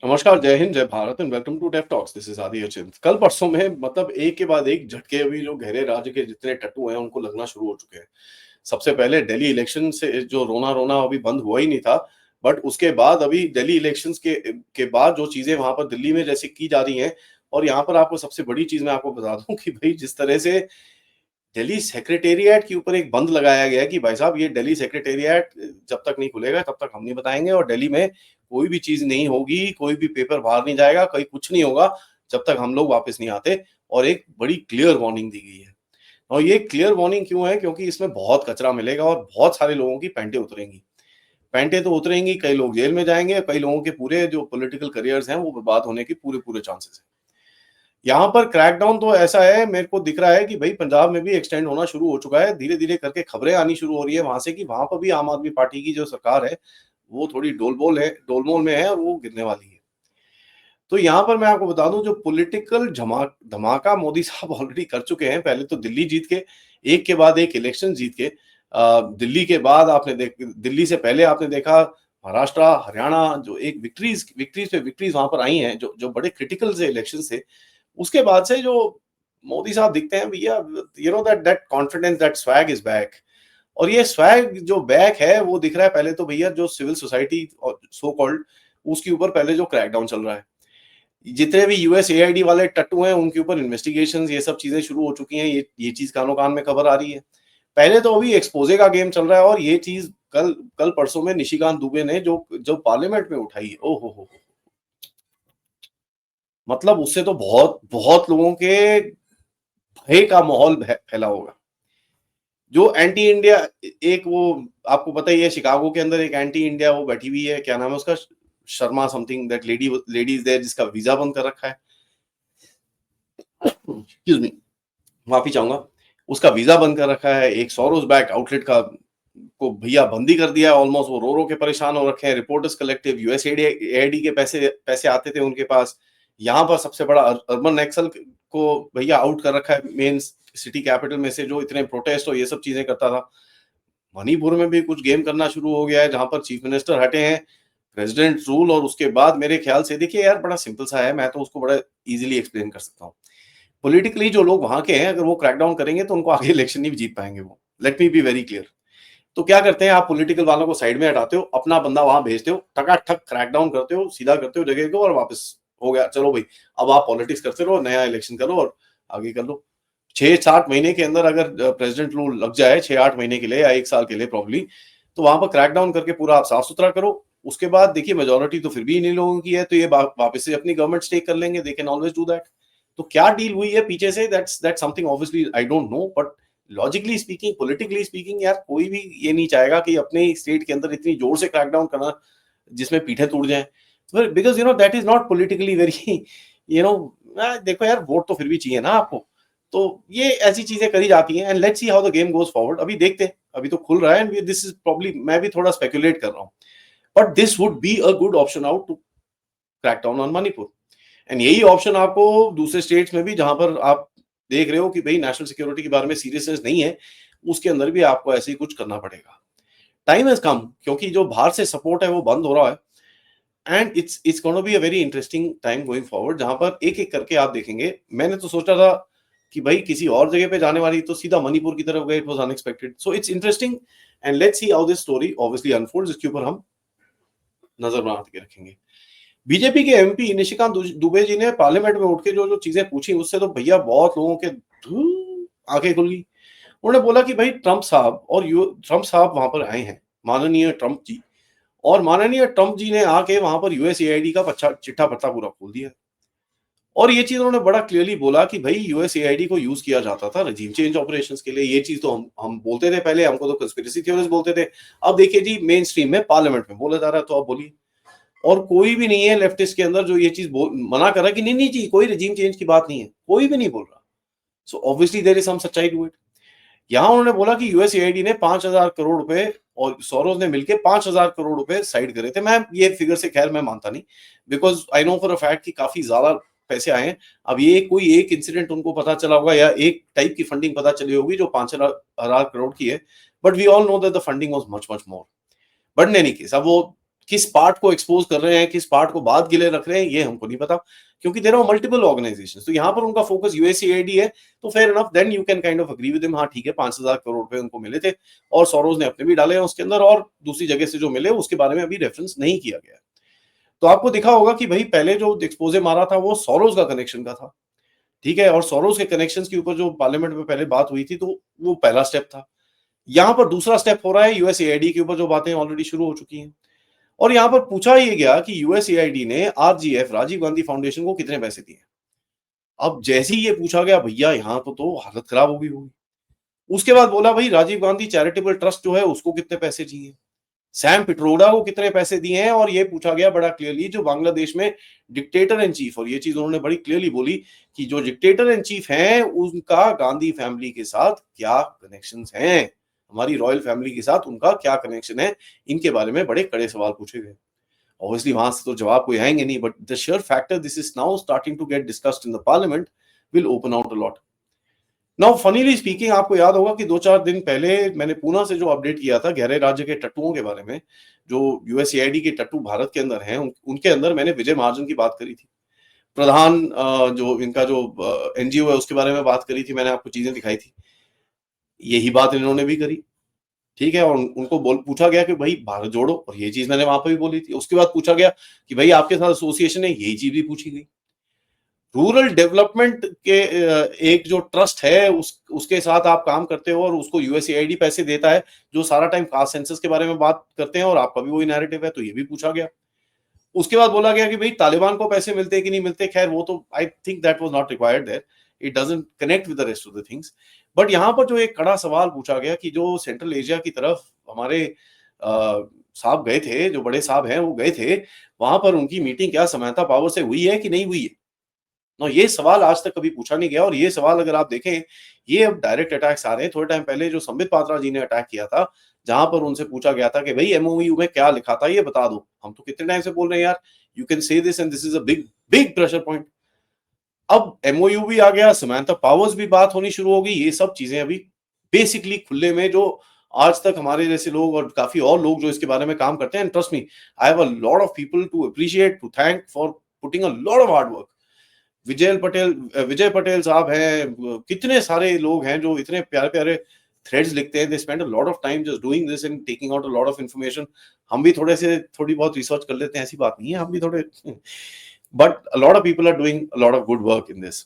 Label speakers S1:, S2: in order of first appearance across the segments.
S1: नमस्कार, जय हिंद, जय Bharat and welcome to Tech Talks. This is Adi Achint. कल परसों में मतलब एक के बाद एक झटके अभी जो गहरे राज्य के जितने टट्टू हैं उनको लगना शुरू हो चुके हैं। सबसे पहले दिल्ली इलेक्शन से जो रोना-रोना अभी बंद हुआ ही नहीं था, बट उसके बाद अभी दिल्ली इलेक्शंस के बाद जो चीज़ें वहाँ पर दिल्ली में जैसे की जा रही हैं और यहाँ पर आपको सबसे बड़ी चीज़ मैं आपको बता दूँ कि भई जिस तरह से दिल्ली सेक्रेटेरिएट के ऊपर एक बंद लगाया गया है कि भाई साहब ये दिल्ली सेक्रेटेरिएट जब तक नहीं खुलेगा तब तक हम नहीं बताएँगे और दिल्ली में कोई भी चीज़ नहीं होगी, कोई भी पेपर बाहर नहीं जाएगा, कहीं कुछ नहीं होगा जब तक हम लोग वापस नहीं आते और एक बड़ी क्लियर वार्निंग दी गई है। और ये क्लियर वार्निंग क्यों है? क्योंकि इसमें बहुत कचरा मिलेगा और बहुत सारे लोगों की पैंटें उतरेंगी। पैंटें तो उतरेंगी, कई लोग जेल में जाएँगे, कई लोगों के पूरे जो पॉलिटिकल करियर्स हैं वो बर्बाद होने के पूरे-पूरे चांसेस हैं। यहाँ पर क्रैकडाउन तो ऐसा है मेरे को दिख रहा है कि भई पंजाब में भी एक्सटेंड होना शुरू हो चुका है। धीरे-धीरे करके खबरें आनी शुरू हो रही है वहाँ से कि वहाँ पर भी आम आदमी पार्टी की जो सरकार है, वो थोड़ी डोलमोल में है और वो गिरने वाली है। तो यहाँ पर मैं आपको बता दूँ जो पॉलिटिकल धमाका मोदी साहब ऑलरेडी कर चुके हैं। पहले तो दिल्ली जीत के, एक के बाद एक इलेक्शन जीत के दिल्ली के बाद आपने दिल्ली से पहले आपने देखा महाराष्ट्र, हरियाणा जो एक विक्ट्रीज़ पे विक्ट्रीज़ वहाँ पर आई हैं, जो जो बड़े क्रिटिकल से इलेक्शंस थे। उसके बाद से जो मोदी साहब दिखते हैं भैया you know that that confidence that swag is back और ये स्वैग जो बैक है वो दिख रहा है पहले तो भैया जो सिविल सोसाइटी और सो कॉल्ड उसके ऊपर पहले जो क्रैकडाउन चल रहा है। जितने भी यूएसएआईडी वाले टट्टू हैं उनके ऊपर इन्वेस्टिगेशंस ये सब चीज़ें शुरू हो चुकी हैं। ये चीज़ कानो-कान में खबर आ रही है। पहले तो अभी एक्सपोज़े का गेम चल रहा है और ये चीज़ कल कल परसों में निशिकांत दुबे ने जो जो पार्लियामेंट में उठाई है, ओ हो! मतलब उससे तो बहुत बहुत लोगों के भय का माहौल फैला होगा। जो एंटी इंडिया एक वो आपको पता ही है शिकागो के अंदर एक एंटी इंडिया वो बैठी हुई है, क्या नाम है उसका? Sharma something that lady is there जिसका वीज़ा बंद कर रखा है। एक्सक्यूज़ मी, माफ़ी चाहूँगा। उसका वीज़ा बंद कर रखा है, एक सोरोस बैक्ड आउटलेट का को भैया बंद ही कर दिया है ऑलमोस्ट वो रो-रो के परेशान हो रखे हैं। रिपोर्टर्स कलेक्टिव यूएसएआईडी के पैसे आते थे उनके पास। यहाँ पर सबसे बड़ा अर्बन एक्सेल को भैया आउट कर रखा है मेन सिटी कैपिटल में से जो इतने प्रोटेस्ट और ये सब चीज़ें करता था। मणिपुर में भी कुछ गेम करना शुरू हो गया है जहाँ पर चीफ मिनिस्टर हटे हैं, प्रेसिडेंट रूल और उसके बाद मेरे ख्याल से देखिए यार बड़ा सिंपल सा है, मैं तो उसको बड़ा ईज़िली एक्सप्लेन कर सकता हूँ। पॉलिटिकली जो लोग वहाँ के हैं अगर वो क्रैकडाउन करेंगे तो उनको आगे इलेक्शन नहीं जीत पाएँगे वो। Let me be very clear. तो क्या करते हैं आप पॉलिटिकल वालों को साइड में हटाते हो, अपना बंदा वहाँ भेजते हो, टकाटक क्रैकडाउन करते हो, सीधा करते हो जगह को और वापस हो गया चलो भई, अब आप पॉलिटिक्स करते रहो, नया इलेक्शन करो और आगे कर लो। 6-7 महीने के अंदर अगर प्रेसिडेंट रूल लग जाए 6-8 महीने के लिए या 1 साल के लिए प्रोबब्ली, तो वहाँ पर क्रैकडाउन करके पूरा आप साफ-सुथरा करो। उसके बाद देखिए मेजॉरिटी तो फिर भी इन्हीं लोगों की है, तो ये वापस से अपनी गवर्नमेंट टेक कर लेंगे, they can always do that. तो क्या डील हुई है पीछे से that's something obviously I don't know but logically speaking, politically speaking यार कोई भी ये नहीं चाहेगा कि अपने स्टेट के अंदर इतनी जोर से क्रैकडाउन करना जिसमें पीठें टूट जाएँ। तो because you know that is not politically very you know देखो यार वोट तो फिर भी चाहिए ना आपको। तो ये ऐसी चीज़ें करी जाती हैं and let's see how the game goes forward. अभी देखते हैं, अभी तो खुल रहा है एंड दिस इज़ प्रोबब्ली मैं भी थोड़ा स्पेकुलेट कर रहा हूँ। But this would be a good option out to crack down on Manipur. And यही ऑप्शन आपको दूसरे स्टेट्स में भी जहाँ पर आप देख रहे हो कि भई नेशनल सिक्योरिटी के बारे में सीरियसनेस नहीं है, उसके अंदर भी आपको ऐसे ही कुछ करना पड़ेगा। टाइम हैज़ कम क्योंकि जो बाहर से सपोर्ट है वो बंद हो रहा है and it's gonna be a very interesting time going forward जहाँ पर एक-एक करके आप देखेंगे। मैंने तो सोचा था कि भई किसी और जगह पे जाने वाली तो सीधा मणिपुर की तरफ गए, it was unexpected. So it's interesting and let's see how this story obviously unfolds इसके ऊपर हम नज़र बना के रखेंगे। बीजेपी के एमपी निशिकांत दुबे जी ने पार्लियामेंट में उठ के जो जो चीजें पूछी उससे तो भैया बहुत लोगों के आंखें खुल गई। उन्होंने बोला कि भाई ट्रम्प साहब वहां पर आए हैं, माननीय ट्रम्प जी, और माननीय ट्रम्प जी ने आके वहां पर यूएसएआईडी का चिट्ठा पत्ता पूरा खोल दिया। और ये चीज उन्होंने बड़ा क्लियरली बोला कि भाई यूएसएआईडी को यूज किया जाता था रजीम चेंज ऑपरेशंस के लिए। ये चीज तो हम बोलते थे पहले, हमको तो कंस्पिरेसी थ्योरीज बोलते थे। अब देखिए जी मेन स्ट्रीम में पार्लियामेंट में बोला जा रहा है, तो आप बोलिए। और कोई भी नहीं है लेफ्टिस्ट के अंदर जो ये चीज मना कर रहा है कि नहीं नहीं जी कोई रजीम चेंज की बात नहीं है, कोई भी नहीं बोल रहा। So obviously there is some सच्चाई टू इट। यहां उन्होंने बोला कि यूएसएआईडी ने 5,000 करोड़ रुपए और सोरोस ने मिलकर 5,000 करोड़ रुपए साइड करे थे। मैं ये फिगर से खैर मैं मानता नहीं, because I know for a fact कि काफी ज्यादा पैसे आए हैं। अब ये कोई एक इंसिडेंट उनको पता चला होगा या एक टाइप की फंडिंग पता चली होगी जो 5,000 करोड़ की है, but we all know that the funding was much much more. But in any case अब वो किस पार्ट को एक्सपोज कर रहे हैं, किस पार्ट को बाद के लिए रख रहे हैं, ये हमको नहीं पता, क्योंकि देयर आर मल्टीपल ऑर्गेनाइजेशंस। तो यहाँ पर उनका फोकस यूएसएआईडी है, तो fair enough, then you can kind of agree with him. हाँ ठीक है, 5,000 करोड़ रुपए उनको मिले थे और सोरोस ने अपने भी डाले हैं उसके अंदर, और दूसरी जगह से जो मिले उसके बारे में अभी रेफरेंस नहीं किया गया। तो आपको दिखा होगा कि भाई पहले जो एक्सपोजे मारा था वो सोरोस का कनेक्शन का था, ठीक है, और सोरोस के कनेक्शंस के ऊपर जो पार्लियामेंट में पहले बात हुई थी, तो वो पहला स्टेप था। यहाँ पर दूसरा स्टेप हो रहा है यूएसएआईडी के ऊपर, जो बातें ऑलरेडी शुरू हो चुकी हैं। और यहाँ पर पूछा ये गया कि यूएसएआईडी ने आरजीएफ, राजीव गांधी फाउंडेशन को कितने पैसे दिए। अब जैसे ही ये पूछा गया, भैया यहाँ तो हालत खराब हो गई होगी। उसके बाद बोला भाई राजीव गांधी चैरिटेबल ट्रस्ट जो है उसको कितने पैसे दिए, सैम पिट्रोडा को कितने पैसे दिए हैं, और ये पूछा गया बड़ा क्लियरली जो बांग्लादेश में डिक्टेटर इन चीफ, और ये चीज उन्होंने बड़ी क्लियरली बोली कि जो डिक्टेटर इन चीफ हैं उनका गांधी फैमिली के साथ क्या कनेक्शंस हैं, हमारी रॉयल फैमिली के साथ उनका क्या कनेक्शन है, इनके बारे में बड़े कड़े सवाल पूछे गए। ऑब्वियसली वहां से तो जवाब कोई आएंगे नहीं, but the share factor this is now starting to get discussed in the parliament will open out a lot. Now funnily speaking, आपको याद होगा कि 2-4 दिन पहले मैंने पूना से जो अपडेट किया था गहरे राज्य के टट्टुओं के बारे में, जो यूएसएआईडी के टट्टू भारत के अंदर हैं, उनके अंदर मैंने विजय महाजन की बात करी थी, प्रधान जो इनका जो एनजीओ है उसके बारे में बात करी थी, मैंने आपको चीजें दिखाई थी, यही बात इन्होंने भी करी, ठीक है। और उनको पूछा गया कि भाई भारत जोड़ो, और ये चीज मैंने वहां पर भी बोली थी। उसके बाद पूछा गया कि भाई आपके साथ एसोसिएशन है, यही चीज भी पूछी गई। रूरल डेवलपमेंट के एक जो ट्रस्ट है उसके साथ आप काम करते हो और उसको यूएसएआईडी पैसे देता है, जो सारा टाइम कास्ट सेंसस के बारे में बात करते हैं, और आपका भी वही नैरेटिव है, तो ये भी पूछा गया। उसके बाद बोला गया कि भाई तालिबान को पैसे मिलते हैं कि नहीं मिलते, खैर वो तो I think that was not required there, it doesn't connect with the rest of the things. But यहाँ पर जो एक कड़ा सवाल पूछा गया कि जो सेंट्रल एशिया की तरफ हमारे साहब गए थे, जो बड़े साहब हैं वो गए थे, वहां पर उनकी मीटिंग क्या समानता पावर से हुई है कि नहीं हुई है। ये सवाल आज तक कभी पूछा नहीं गया, और ये सवाल अगर आप देखें, ये अब डायरेक्ट अटैक्स आ रहे हैं। थोड़े टाइम पहले जो संबित पात्रा जी ने अटैक किया था, जहां पर उनसे पूछा गया था कि भाई एमओयू में क्या लिखा था ये बता दो, हम तो कितने टाइम से बोल रहे हैं यार, you can say this and this is a big big pressure point. अब एमओयू भी आ गया, समानता पावर्स भी बात होनी शुरू हो गई, ये सब चीजें अभी बेसिकली खुले में, जो आज तक हमारे जैसे लोग और काफी और लोग जो इसके बारे में काम करते हैं, trust me I have a lot of people to appreciate, to thank for putting a lot of hard work. Vijay Patel साहब हैं, कितने सारे लोग हैं जो इतने प्यारे प्यारे थ्रेड्स लिखते हैं, they spend a lot of time just doing this and taking out a lot of information. हम भी थोड़ी बहुत रिसर्च कर लेते हैं, ऐसी बात नहीं है, हम भी थोड़े, but a lot of people are doing a lot of good work in this.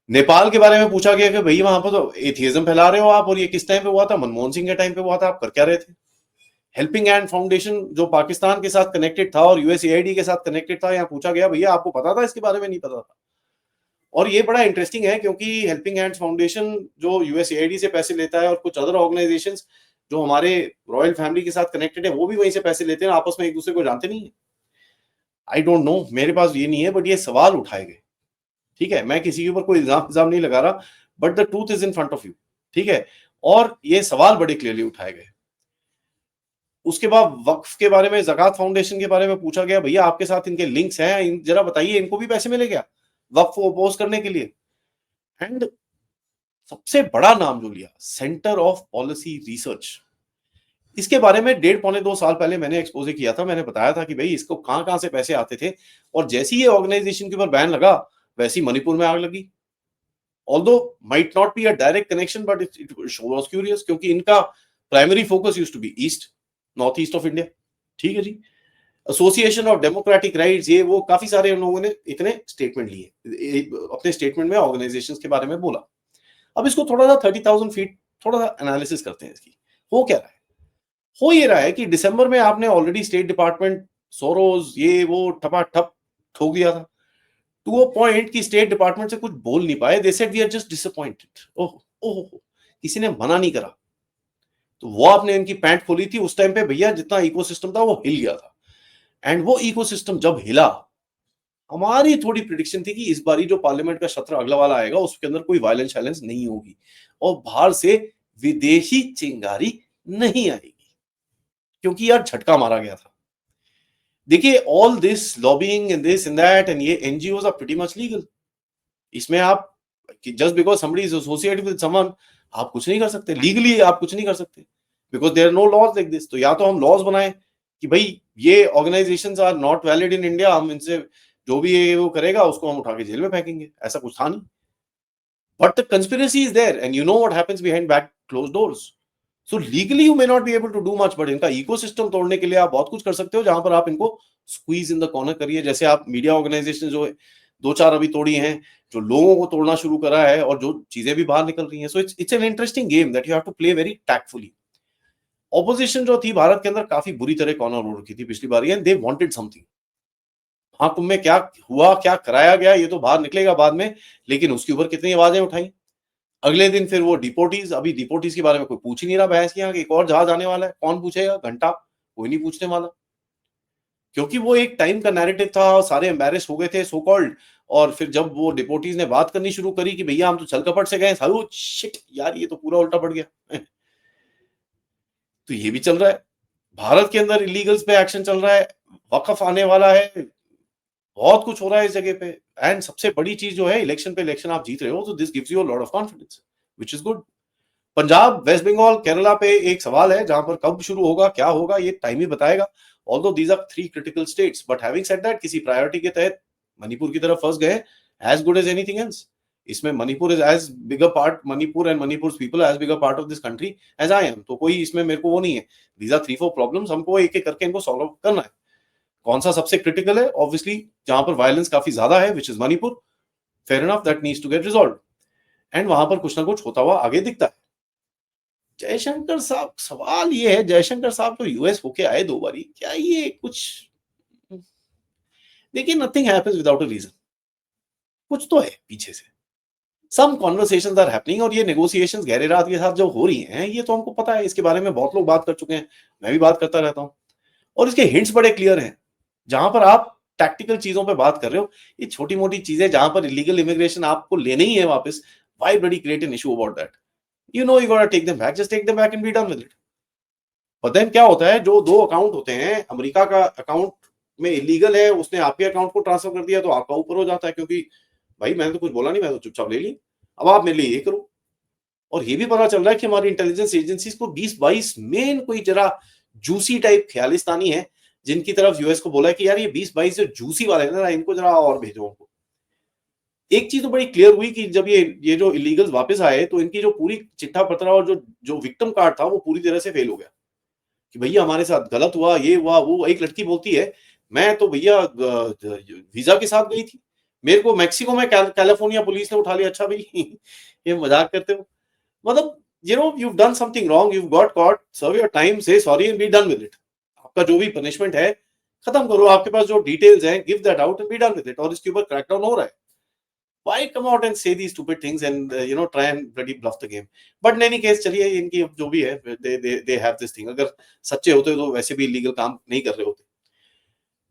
S1: Nepal के बारे में पूछा गया कि भाई वहां पर तो एथियज्म फैला रहे हो आप, और ये किस टाइम पे हुआ था, मनमोहन सिंह के टाइम पे हुआ था, आप कर क्या रहे थे। हेल्पिंग हैंड फाउंडेशन जो पाकिस्तान के साथ कनेक्टेड था और यूएसएआईडी के साथ कनेक्टेड था, यहाँ पूछा गया भैया आपको पता था इसके बारे में, नहीं पता था। और ये बड़ा इंटरेस्टिंग है क्योंकि हेल्पिंग हैंड्स फाउंडेशन जो यूएसएआईडी से पैसे लेता है, और कुछ अदर ऑर्गेनाइजेशंस जो हमारे रॉयल फैमिली के साथ कनेक्टेड है, वो भी वहीं से पैसे लेते हैं, आपस में एक दूसरे को जानते नहीं है। आई डोंट नो, मेरे पास ये नहीं है, बट ये सवाल उठाए गए, ठीक है। मैं किसी के ऊपर कोई इल्जाम नहीं लगा रहा, but the truth is in front of you, ठीक है। और ये सवाल बड़े क्लियरली उठाए गए। उसके बाद वक्फ के बारे में, ज़कात फाउंडेशन के बारे में पूछा गया, भैया आपके साथ इनके लिंक्स हैं, जरा बताइए इनको भी पैसे मिले क्या वक्फ को अपोज करने के लिए। एंड सबसे बड़ा नाम जो लिया, सेंटर ऑफ पॉलिसी रिसर्च, इसके बारे में 1.5-2 साल पहले मैंने एक्सपोजे किया था। मैंने बताया था कि भाई इसको कहां कहां से पैसे आते थे, और जैसे ही ये ऑर्गेनाइजेशन के ऊपर बैन लगा, वैसे ही मणिपुर में आग लगी। Although might not be a direct connection, but it was curious, क्योंकि इनका primary focus used to be east, north east of India, ठीक है जी। एसोसिएशन ऑफ डेमोक्रेटिक राइट्स, ये वो काफी सारे उन लोगों ने इतने स्टेटमेंट लिए, अपने स्टेटमेंट में ऑर्गेनाइजेशंस के बारे में बोला। अब इसको थोड़ा सा 30,000 फीट थोड़ा सा एनालिसिस करते हैं इसकी। हो क्या रहा है, हो ये रहा है कि दिसंबर में आपने ऑलरेडी स्टेट डिपार्टमेंट, सोरोस, ये वो ठपा ठप ठोक दिया था, टू अ पॉइंट कि स्टेट डिपार्टमेंट से कुछ बोल नहीं पाए, they said we are just disappointed. Oh oh, किसी ने मना नहीं करा, तो वो आपने इनकी पैंट खोली थी उस टाइम पे भैया, जितना इकोसिस्टम था वो हिल गया था। एंड वो इकोसिस्टम जब हिला, हमारी थोड़ी प्रिडिक्शन थी कि इस बारी जो पार्लियामेंट का सत्र अगला वाला आएगा उसके अंदर कोई वायलेंस शैलेंस नहीं होगी, और बाहर से विदेशी चिंगारी नहीं आएगी, क्योंकि यार झटका मारा गया था। देखिए, all this lobbying and this and that and ये NGOs are pretty much legal. इसमें आप just because somebody is associated with someone, आप कुछ नहीं कर सकते लीगली, आप कुछ नहीं कर सकते, because there are no laws like this. तो या तो हम लॉज बनाएं कि भाई ये organisations are not valid in India, हम इनसे जो भी ये वो करेगा उसको हम उठा के जेल में फेंकेंगे, ऐसा कुछ था नहीं। But the conspiracy is there and you know what happens behind back closed doors. So legally you may not be able to do much, but इनका इकोसिस्टम तोड़ने के लिए आप बहुत कुछ कर सकते हो, जहां पर आप इनको स्क्वीज इन द कॉर्नर करिए। जैसे आप मीडिया ऑर्गेनाइजेशन जो दो चार अभी तोड़ी हैं, जो लोगों को तोड़ना शुरू करा है और जो चीजें भी बाहर निकल रही हैं। So it's an interesting game that you have to play very tactfully. Opposition जो थी भारत के अंदर काफी बुरी तरह कॉर्नर हो रखी थी पिछली बार, एंड दे वांटेड समथिंग। हाँ, कुंभ में क्या हुआ, क्या कराया गया, ये तो बाहर निकलेगा बाद में, लेकिन उसके ऊपर कितनी आवाजें उठाई। अगले दिन फिर वो डिपोटीज, अभी डिपोटीज के बारे में कोई पूछ ही नहीं रहा बहस की, यहाँ एक और जहाज आने वाला है, कौन पूछेगा, घंटा कोई नहीं पूछने वाला। क्योंकि वो एक टाइम का नैरेटिव था, सारे एम्बैरेस हो गए थे सो कॉल्ड। और फिर जब वो डिपोटीज ने बात करनी शुरू करी कि भैया हम तो छल कपट से गए, सालू शिट यार ये तो पूरा उल्टा पड़ गया। तो ये भी चल रहा है, भारत के अंदर इलीगल्स पे एक्शन चल रहा है, वकफ आने वाला है, बहुत कुछ हो रहा है इस जगह पे। एंड सबसे बड़ी चीज जो है, इलेक्शन पे इलेक्शन आप जीत रहे हो, तो this gives you a lot of confidence, which is good. Punjab, West Bengal, Kerala पे एक सवाल है, जहां पर कब शुरू होगा, क्या होगा, ये टाइम ही बताएगा। Although these are 3 critical states, but having said that, किसी प्रायोरिटी के तहत मणिपुर की तरफ फंस गए, as good as anything else. इसमें Manipur is as big a part, Manipur and Manipur people as big a part of this country as I am. तो कोई इसमें मेरे को वो नहीं है। दीज आर 3-4 प्रॉब्लम्स, हमको एक एक करके इनको सॉल्व करना है। कौन सा सबसे क्रिटिकल है, ऑब्वियसली जहां पर वायलेंस काफी ज्यादा है, which is Manipur. Fair enough, that needs to get resolve. And वहां पर कुछ ना कुछ होता हुआ आगे दिखता है। जयशंकर साहब, सवाल ये है, जयशंकर साहब तो यूएस होके आए 2 बारी, क्या ये कुछ, देखिए nothing happens without a reason. कुछ तो है पीछे से, सम कॉन्वर्सेशंस आर हैपनिंग, और ये नेगोशिएशंस गहरे रात के साथ जो हो रही हैं, ये तो हमको पता है, इसके बारे में बहुत लोग बात कर चुके हैं, मैं भी बात करता रहता हूं, और इसके हिंट्स बड़े क्लियर हैं। जहां पर आप टैक्टिकल चीजों पे बात कर रहे हो, ये छोटी मोटी चीजें जहां पर इलीगल इमिग्रेशन आपको लेने ही है वापस, why bloody create an issue about that? You know you gotta take them back, just take them back and be done with it. पर देन क्या होता है, जो 2 अकाउंट होते हैं, अमेरिका का अकाउंट में इलीगल है, उसने आपके अकाउंट को ट्रांसफर कर दिया, तो आपका ऊपर हो जाता है, क्योंकि भाई मैंने तो कुछ बोला नहीं, मैं तो चुपचाप ले ली, अब आप मेरे लिए ये करो। और ये भी पता चल रहा है कि हमारी इंटेलिजेंस एजेंसीज को 20-22 मेन कोई जरा जूसी टाइप ख्यालिस्तानी है, जिनकी तरफ यूएस को बोला है कि यार ये 20-22 जो जूसी वाले हैं ना, इनको जरा और भेजो उनको। एक चीज तो बड़ी क्लियर हुई कि जब ये जो इलीगल्स वापस आए, तो इनकी जो पूरी चिट्ठा पत्रा और जो जो विक्टिम कार्ड था, वो पूरी तरह से फेल हो गया कि भैया हमारे साथ गलत हुआ, ये हुआ, वो। एक लड़की बोलती है, मैं तो भैया वीजा के साथ गई थी, मेरे को मैक्सिको में कैलिफोर्निया पुलिस ने उठा लिया। अच्छा भाई ये मजाक करते हो? मतलब you know you done something wrong, you got caught, serve your time, say sorry and be done with it. आपका जो भी पनिशमेंट है खत्म करो, आपके पास जो डिटेल्स हैं give that out and be done with it. और इसके ऊपर क्रैकडाउन हो रहा है। Why come out and say these stupid things and try and bloody bluff the game? But in any case, चलिए इनकी जो भी है, they have this thing। अगर सच्चे होते तो वैसे भी इलीगल काम नहीं कर रहे होते।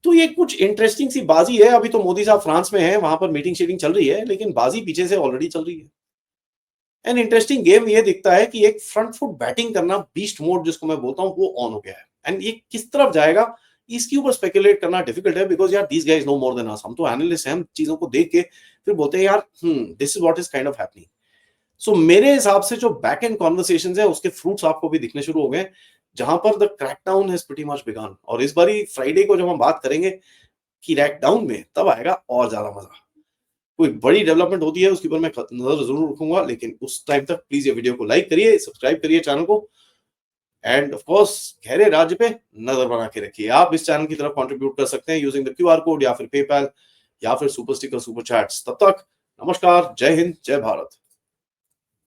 S1: तो ये कुछ इंटरेस्टिंग सी बाजी है। अभी तो मोदी साहब फ्रांस में हैं, वहां पर मीटिंग शीटिंग चल रही है, लेकिन बाजी पीछे से ऑलरेडी चल रही है। एन इंटरेस्टिंग गेम ये दिखता है कि एक फ्रंट फुट बैटिंग करना, बीस्ट मोड जिसको मैं बोलता हूँ, वो ऑन हो गया है। एंड ये किस तरफ जाएगा, इसके ऊपर स्पेकुलेट करना डिफिकल्ट है, बिकॉज यार these guys know more than us. हम तो एनालिस्ट हैं, हम चीजों को देख के फिर बोलते हैं यार this is what is kind of happening. So मेरे हिसाब से जो बैक एंड कॉन्वर्सेशंस है, उसके फ्रूट्स आपको भी दिखने शुरू हो गए, जहां पर the crackdown has pretty much begun. और इस बारी फ्राइडे को जब हम बात करेंगे कि क्रैकडाउन में, तब आएगा और ज्यादा मजा। कोई बड़ी डेवलपमेंट होती है उसके ऊपर मैं नजर जरूर रखूंगा, लेकिन उस टाइम तक प्लीज ये वीडियो को लाइक करिए, सब्सक्राइब करिए चैनल को, एंड ऑफ कोर्स गहरे राज्य पे नजर बना के रखिए। आप इस चैनल की तरफ कंट्रीब्यूट कर सकते हैं यूजिंग द क्यूआर कोड, या फिर पेपैल, या फिर सुपर स्टिकर, सुपर चैट्स। तब तक नमस्कार, जय हिंद, जय भारत।